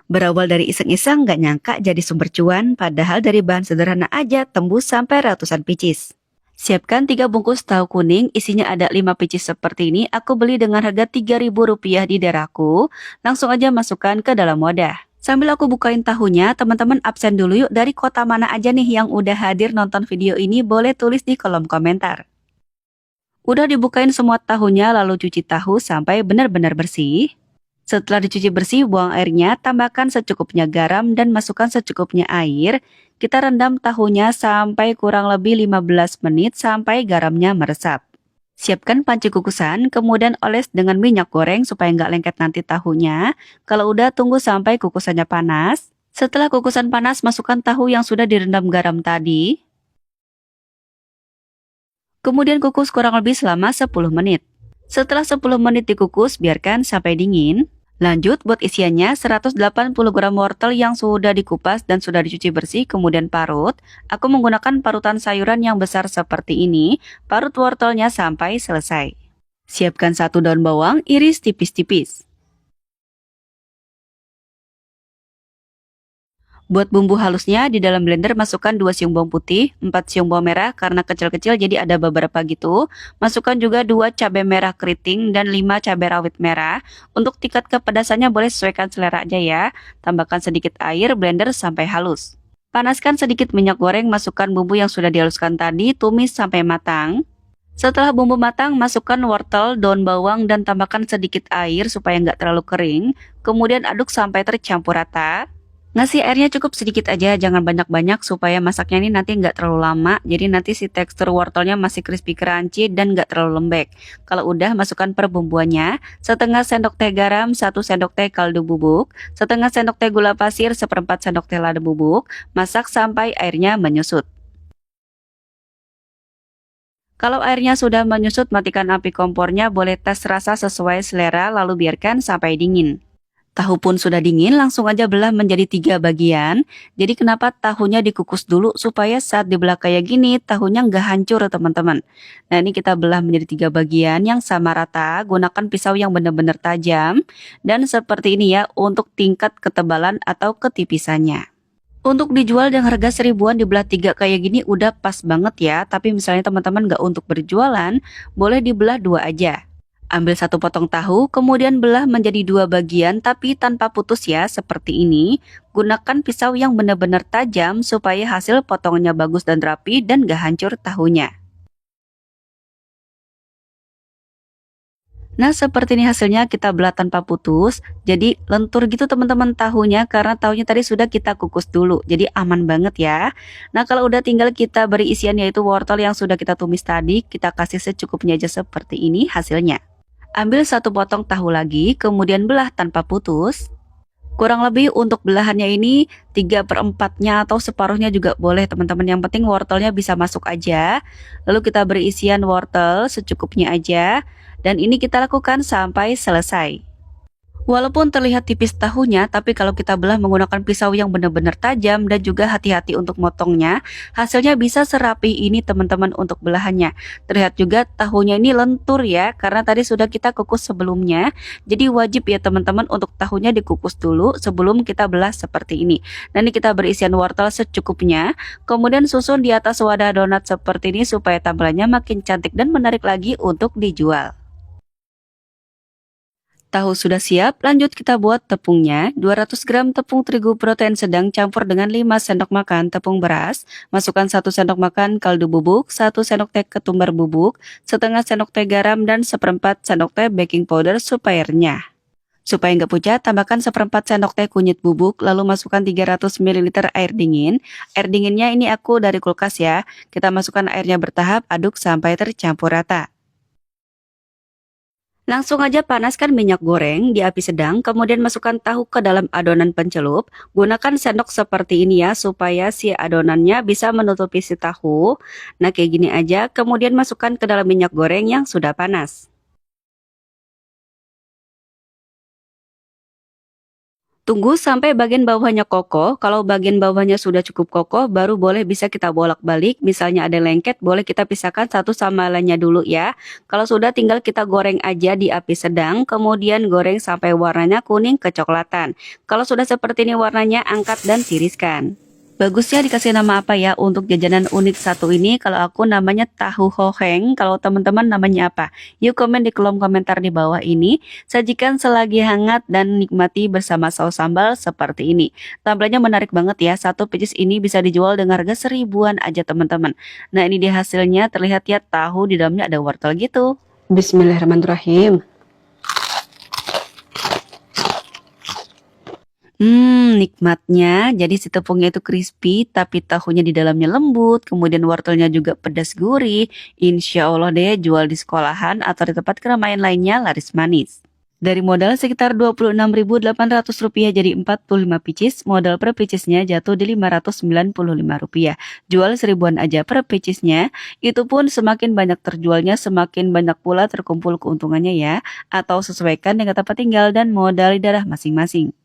Berawal dari iseng-iseng nggak nyangka jadi sumber cuan, padahal dari bahan sederhana aja tembus sampai ratusan pieces. Siapkan 3 bungkus tahu kuning, isinya ada 5 pieces seperti ini, aku beli dengan harga Rp3.000 di daerahku, langsung aja masukkan ke dalam wadah. Sambil aku bukain tahunya, teman-teman absen dulu yuk dari kota mana aja nih yang udah hadir nonton video ini, boleh tulis di kolom komentar. Udah dibukain semua tahunya lalu cuci tahu sampai benar-benar bersih. Setelah dicuci bersih, buang airnya, tambahkan secukupnya garam dan masukkan secukupnya air. Kita rendam tahunya sampai kurang lebih 15 menit sampai garamnya meresap. Siapkan panci kukusan, kemudian oles dengan minyak goreng supaya nggak lengket nanti tahunya. Kalau udah, tunggu sampai kukusannya panas. Setelah kukusan panas, masukkan tahu yang sudah direndam garam tadi. Kemudian kukus kurang lebih selama 10 menit. Setelah 10 menit dikukus, biarkan sampai dingin. Lanjut buat isiannya 180 gram wortel yang sudah dikupas dan sudah dicuci bersih kemudian parut. Aku menggunakan parutan sayuran yang besar seperti ini, parut wortelnya sampai selesai. Siapkan 1 daun bawang, iris tipis-tipis. Buat bumbu halusnya, di dalam blender masukkan 2 siung bawang putih, 4 siung bawang merah karena kecil-kecil jadi ada beberapa gitu. Masukkan juga 2 cabai merah keriting dan 5 cabai rawit merah. Untuk tingkat kepedasannya boleh sesuaikan selera aja ya. Tambahkan sedikit air, blender sampai halus. Panaskan sedikit minyak goreng, masukkan bumbu yang sudah dihaluskan tadi, tumis sampai matang. Setelah bumbu matang, masukkan wortel, daun bawang, dan tambahkan sedikit air supaya nggak terlalu kering. Kemudian aduk sampai tercampur rata. Ngasih airnya cukup sedikit aja, jangan banyak-banyak supaya masaknya ini nanti nggak terlalu lama. Jadi nanti si tekstur wortelnya masih crispy crunchy dan nggak terlalu lembek. Kalau udah, masukkan perbumbuannya. Setengah sendok teh garam, 1 sendok teh kaldu bubuk, setengah sendok teh gula pasir, 1/4 sendok teh lada bubuk. Masak sampai airnya menyusut. Kalau airnya sudah menyusut, matikan api kompornya, boleh tes rasa sesuai selera lalu biarkan sampai dingin. Tahu pun sudah dingin, langsung aja belah menjadi 3 bagian. Jadi kenapa tahunya dikukus dulu supaya saat dibelah kayak gini tahunya nggak hancur teman-teman. Nah ini kita belah menjadi 3 bagian yang sama rata, gunakan pisau yang benar-benar tajam. Dan seperti ini ya untuk tingkat ketebalan atau ketipisannya. Untuk dijual dengan harga 1000-an dibelah 3 kayak gini udah pas banget ya. Tapi misalnya teman-teman nggak untuk berjualan, boleh dibelah 2 aja. Ambil 1 potong tahu, kemudian belah menjadi 2 bagian tapi tanpa putus ya, seperti ini. Gunakan pisau yang benar-benar tajam supaya hasil potongannya bagus dan rapi dan gak hancur tahunya. Nah seperti ini hasilnya, kita belah tanpa putus. Jadi lentur gitu teman-teman tahunya karena tahunya tadi sudah kita kukus dulu. Jadi aman banget ya. Nah kalau udah tinggal kita beri isian yaitu wortel yang sudah kita tumis tadi. Kita kasih secukupnya aja seperti ini hasilnya. Ambil 1 potong tahu lagi, kemudian belah tanpa putus. Kurang lebih untuk belahannya ini 3/4-nya atau separuhnya juga boleh teman-teman. Yang penting wortelnya bisa masuk aja. Lalu kita beri isian wortel secukupnya aja. Dan ini kita lakukan sampai selesai. Walaupun terlihat tipis tahunya, tapi kalau kita belah menggunakan pisau yang benar-benar tajam dan juga hati-hati untuk motongnya, hasilnya bisa serapi ini teman-teman untuk belahannya. Terlihat juga tahunya ini lentur ya, karena tadi sudah kita kukus sebelumnya. Jadi wajib ya teman-teman untuk tahunya dikukus dulu sebelum kita belah seperti ini. Dan ini kita beri isian wortel secukupnya, kemudian susun di atas wadah donat seperti ini supaya tampilannya makin cantik dan menarik lagi untuk dijual. Tahu sudah siap, lanjut kita buat tepungnya. 200 gram tepung terigu protein sedang campur dengan 5 sendok makan tepung beras. Masukkan 1 sendok makan kaldu bubuk, 1 sendok teh ketumbar bubuk, setengah sendok teh garam, dan 1/4 sendok teh baking powder supaya renyah. Supaya nggak pucat, tambahkan 1/4 sendok teh kunyit bubuk, lalu masukkan 300 ml air dingin. Air dinginnya ini aku dari kulkas ya. Kita masukkan airnya bertahap, aduk sampai tercampur rata. Langsung aja panaskan minyak goreng di api sedang, kemudian masukkan tahu ke dalam adonan pencelup. Gunakan sendok seperti ini ya, supaya si adonannya bisa menutupi si tahu. Nah kayak gini aja, kemudian masukkan ke dalam minyak goreng yang sudah panas. Tunggu sampai bagian bawahnya kokoh. Kalau bagian bawahnya sudah cukup kokoh, baru boleh bisa kita bolak-balik. Misalnya ada lengket, boleh kita pisahkan satu sama lainnya dulu ya. Kalau sudah, tinggal kita goreng aja di api sedang, kemudian goreng sampai warnanya kuning kecoklatan. Kalau sudah seperti ini warnanya, angkat dan tiriskan. Bagusnya dikasih nama apa ya untuk jajanan unik satu ini? Kalau aku namanya tahu hoheng, kalau teman-teman namanya apa? Yuk komen di kolom komentar di bawah ini. Sajikan selagi hangat dan nikmati bersama saus sambal seperti ini. Tampilannya menarik banget ya, satu pieces ini bisa dijual dengan harga 1000-an aja teman-teman. Nah ini dia hasilnya, terlihat ya tahu di dalamnya ada wortel gitu. Bismillahirrahmanirrahim. Nikmatnya, jadi si tepungnya itu crispy, tapi tahunya di dalamnya lembut, kemudian wortelnya juga pedas gurih. Insya Allah deh, jual di sekolahan atau di tempat keramaian lainnya laris manis. Dari modal sekitar Rp26.800 jadi 45 pieces, modal per piecesnya jatuh di Rp595. Jual 1000-an aja per piecesnya, itu pun semakin banyak terjualnya, semakin banyak pula terkumpul keuntungannya ya, atau sesuaikan dengan tempat tinggal dan modal di daerah masing-masing.